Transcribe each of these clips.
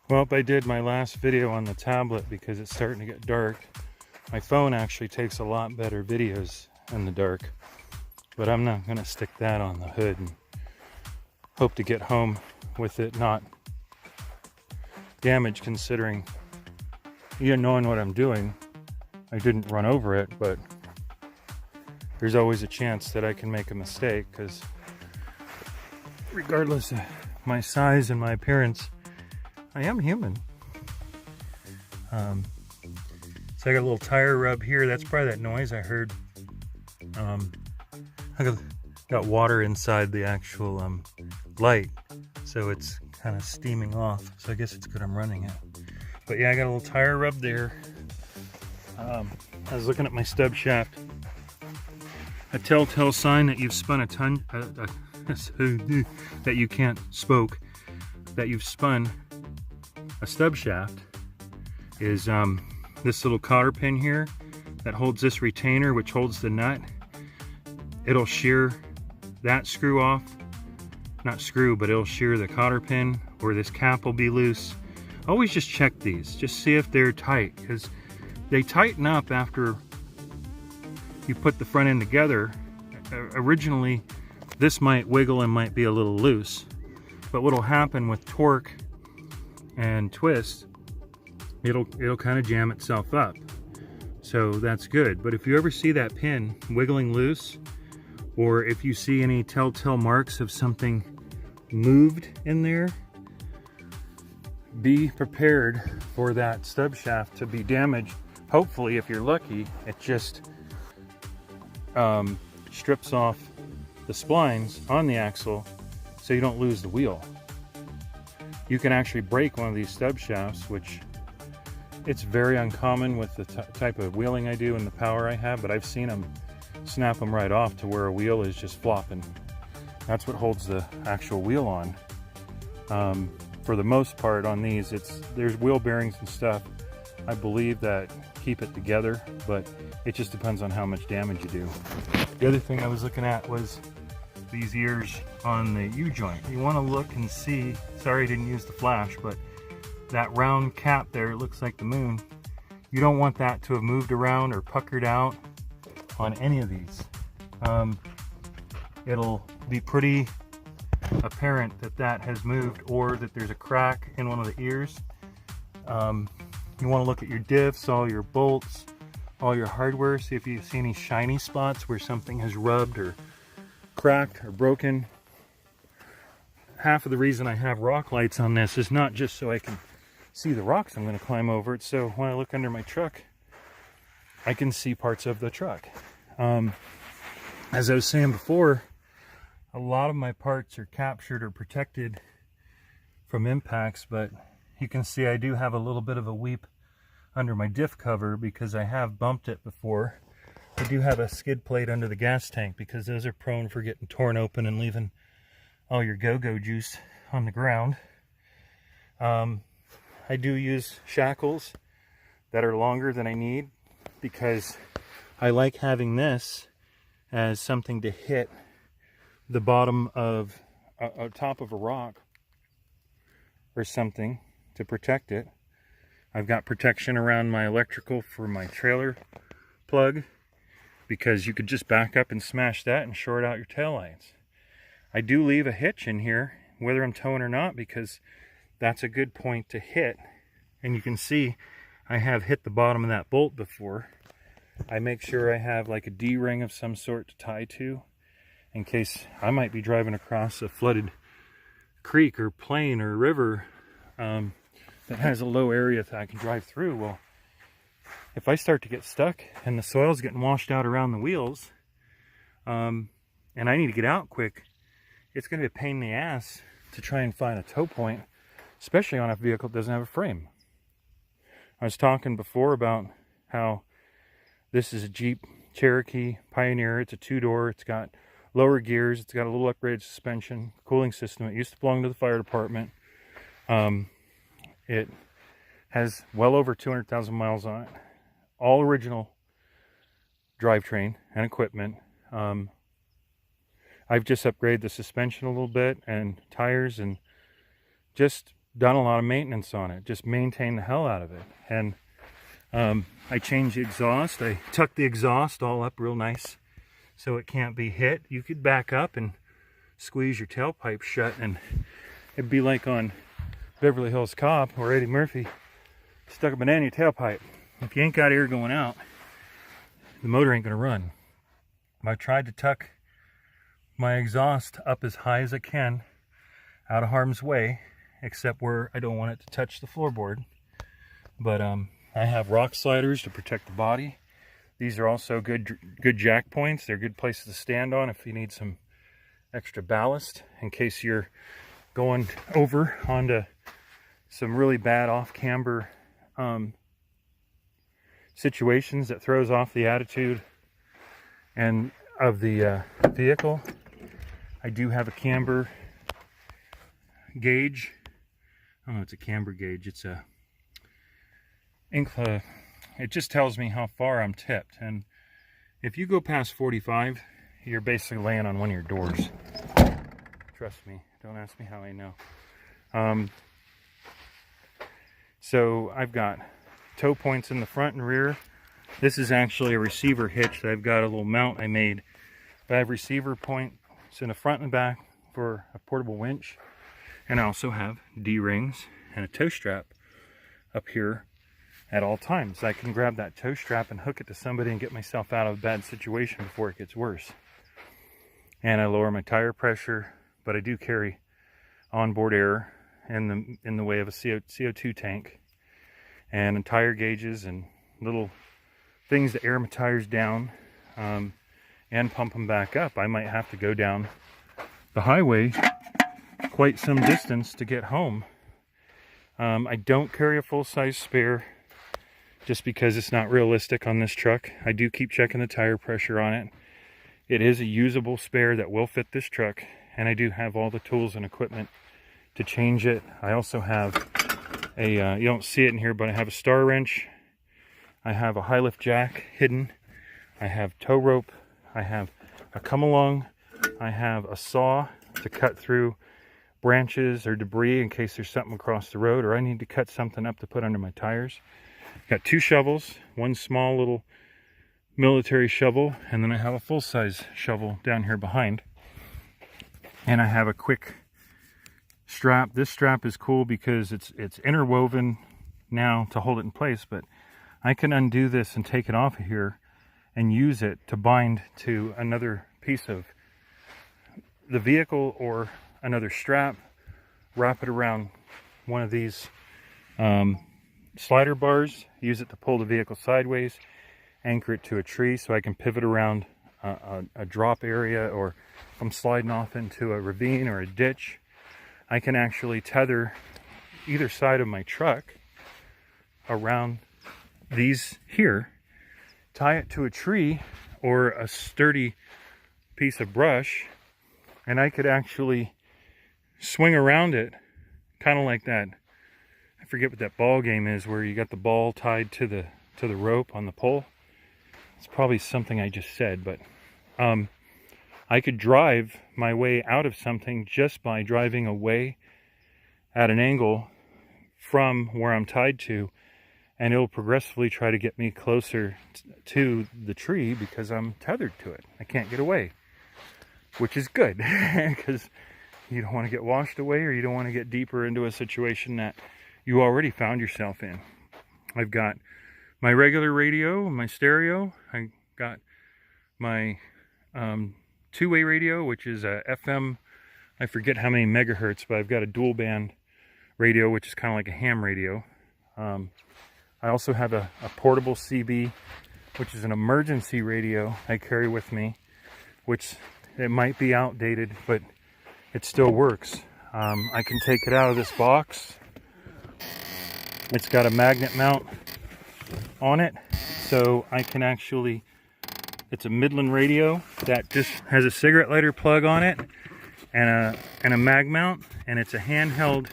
Well, I did my last video on the tablet because it's starting to get dark. My phone actually takes a lot better videos in the dark, but I'm not going to stick that on the hood and hope to get home with it not damaged, considering, knowing what I'm doing. I didn't run over it, but there's always a chance that I can make a mistake, because regardless of my size and my appearance, I am human. So I got a little tire rub here. That's probably that noise I heard. I got water inside the actual light, so it's kind of steaming off. So I guess it's good I'm running it. But yeah, I got a little tire rub there. I was looking at my stub shaft. A telltale sign that you've spun that you can't spoke, that you've spun a stub shaft is this little cotter pin here that holds this retainer, which holds the nut. It'll shear that screw off. Not screw, but it'll shear the cotter pin, or this cap will be loose. Always just check these, just see if they're tight, because they tighten up after you put the front end together. Originally, this might wiggle and might be a little loose, but what'll happen with torque and twist, it'll kind of jam itself up. So that's good. But if you ever see that pin wiggling loose, or if you see any telltale marks of something moved in there, be prepared for that stub shaft to be damaged. Hopefully, if you're lucky, it just strips off the splines on the axle so you don't lose the wheel. You can actually break one of these stub shafts, which it's very uncommon with the type of wheeling I do and the power I have, but I've seen them snap them right off to where a wheel is just flopping. That's what holds the actual wheel on. For the most part on these, there's wheel bearings and stuff, I believe, that keep it together, but it just depends on how much damage you do. The other thing I was looking at was these ears on the U-joint. You want to look and see, sorry I didn't use the flash, but that round cap there, it looks like the moon. You don't want that to have moved around or puckered out on any of these. It'll be pretty apparent that that has moved, or that there's a crack in one of the ears. You want to look at your diffs, all your bolts, all your hardware, see if you see any shiny spots where something has rubbed or cracked or broken. Half of the reason I have rock lights on this is not just so I can see the rocks I'm going to climb over. It's so when I look under my truck, I can see parts of the truck. As I was saying before, a lot of my parts are captured or protected from impacts, but you can see I do have a little bit of a weep under my diff cover because I have bumped it before. I do have a skid plate under the gas tank because those are prone for getting torn open and leaving all your go-go juice on the ground. I do use shackles that are longer than I need because I like having this as something to hit the bottom of top of a rock or something to protect it. I've got protection around my electrical for my trailer plug because you could just back up and smash that and short out your taillights. I do leave a hitch in here, whether I'm towing or not, because that's a good point to hit. And you can see I have hit the bottom of that bolt before. I make sure I have like a D-ring of some sort to tie to, in case I might be driving across a flooded creek or plain or river that has a low area that I can drive through. Well, if I start to get stuck and the soil's getting washed out around the wheels, and I need to get out quick, it's going to be a pain in the ass to try and find a tow point, especially on a vehicle that doesn't have a frame. I was talking before about how this is a Jeep Cherokee Pioneer. It's a two-door. It's got lower gears. It's got a little upgraded suspension, cooling system. It used to belong to the fire department. It has well over 200,000 miles on it. All original drivetrain and equipment. I've just upgraded the suspension a little bit and tires, and just done a lot of maintenance on it, just maintain the hell out of it. And I changed the exhaust. I tucked the exhaust all up real nice so it can't be hit. You could back up and squeeze your tailpipe shut, and it'd be like on Beverly Hills Cop where Eddie Murphy stuck a banana in your tailpipe. If you ain't got air going out, the motor ain't gonna run. I tried to tuck my exhaust up as high as I can out of harm's way, except where I don't want it to touch the floorboard. But I have rock sliders to protect the body. These are also good jack points. They're good places to stand on if you need some extra ballast in case you're going over onto some really bad off-camber situations that throws off the attitude and of the vehicle. I do have a camber gauge. I don't know, it's a camber gauge. It's a it just tells me how far I'm tipped, and if you go past 45, you're basically laying on one of your doors. Trust me, don't ask me how I know. So I've got toe points in the front and rear. This is actually a receiver hitch that I've got a little mount I made. But I have receiver points in the front and back for a portable winch, and I also have D-rings and a toe strap up here at all times. I can grab that toe strap and hook it to somebody and get myself out of a bad situation before it gets worse. And I lower my tire pressure, but I do carry onboard air in the way of a CO2 tank, and tire gauges and little things to air my tires down and pump them back up. I might have to go down the highway quite some distance to get home. I don't carry a full-size spare just because it's not realistic on this truck. I do keep checking the tire pressure on it. It is a usable spare that will fit this truck, and I do have all the tools and equipment to change it. I also have a, you don't see it in here, but I have a star wrench. I have a high lift jack hidden. I have tow rope. I have a come along. I have a saw to cut through branches or debris in case there's something across the road or I need to cut something up to put under my tires. Got 2 shovels, one small little military shovel, and then I have a full-size shovel down here behind. And I have a quick strap. This strap is cool because it's interwoven now to hold it in place, but I can undo this and take it off of here and use it to bind to another piece of the vehicle or another strap, wrap it around one of these slider bars, use it to pull the vehicle sideways, anchor it to a tree so I can pivot around a drop area, or if I'm sliding off into a ravine or a ditch, I can actually tether either side of my truck around these here, tie it to a tree or a sturdy piece of brush, and I could actually swing around it kind of like that. I forget what that ball game is where you got the ball tied to the rope on the pole. It's probably something I just said, but I could drive my way out of something just by driving away at an angle from where I'm tied to, and it'll progressively try to get me closer to the tree because I'm tethered to it. I can't get away, which is good because you don't want to get washed away, or you don't want to get deeper into a situation that you already found yourself in. I've got my regular radio, my stereo. I got my two-way radio, which is a FM, I forget how many megahertz, but I've got a dual band radio, which is kind of like a ham radio. I also have a portable CB, which is an emergency radio I carry with me, which it might be outdated, but it still works. I can take it out of this box. It's got a magnet mount on it, so I can actually, it's a Midland radio that just has a cigarette lighter plug on it and a mag mount, and it's a handheld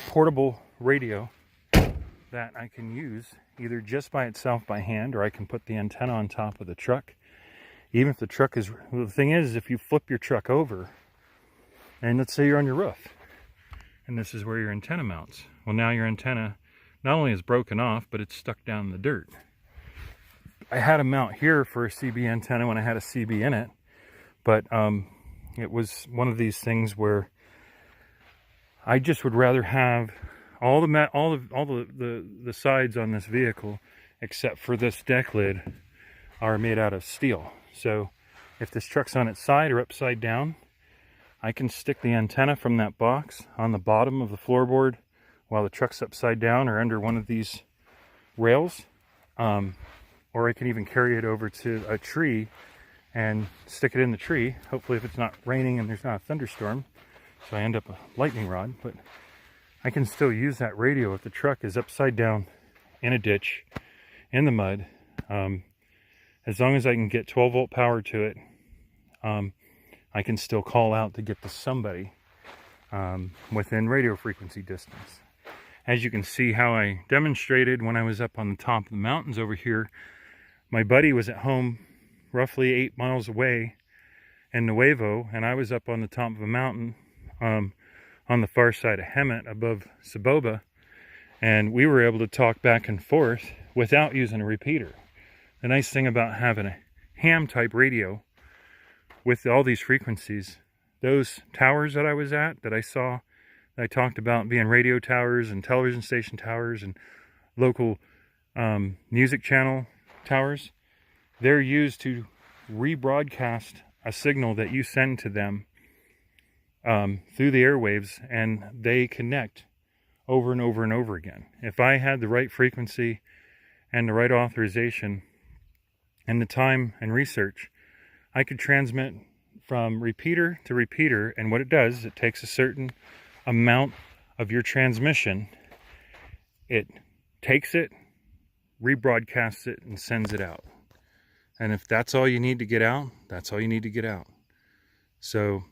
portable radio that I can use either just by itself by hand, or I can put the antenna on top of the truck. Even if the truck is, well, the thing is, if you flip your truck over, and let's say you're on your roof, and this is where your antenna mounts. Well, now your antenna not only is broken off, but it's stuck down in the dirt. I had a mount here for a CB antenna when I had a CB in it, but it was one of these things where I just would rather have all the sides on this vehicle, except for this deck lid, are made out of steel. So if this truck's on its side or upside down, I can stick the antenna from that box on the bottom of the floorboard while the truck's upside down or under one of these rails. Or I can even carry it over to a tree and stick it in the tree. Hopefully if it's not raining and there's not a thunderstorm, so I end up a lightning rod. But I can still use that radio if the truck is upside down in a ditch, in the mud. As long as I can get 12 volt power to it, I can still call out to get to somebody within radio frequency distance. As you can see how I demonstrated when I was up on the top of the mountains over here, my buddy was at home roughly 8 miles away in Nuevo, and I was up on the top of a mountain on the far side of Hemet above Saboba, and we were able to talk back and forth without using a repeater. The nice thing about having a ham type radio with all these frequencies, those towers that I was at, that I saw, that I talked about being radio towers and television station towers and local music channel towers, they're used to rebroadcast a signal that you send to them through the airwaves, and they connect over and over and over again. If I had the right frequency and the right authorization and the time and research, I could transmit from repeater to repeater, and what it does is it takes a certain amount of your transmission, it takes it, rebroadcasts it, and sends it out. And if that's all you need to get out, that's all you need to get out. So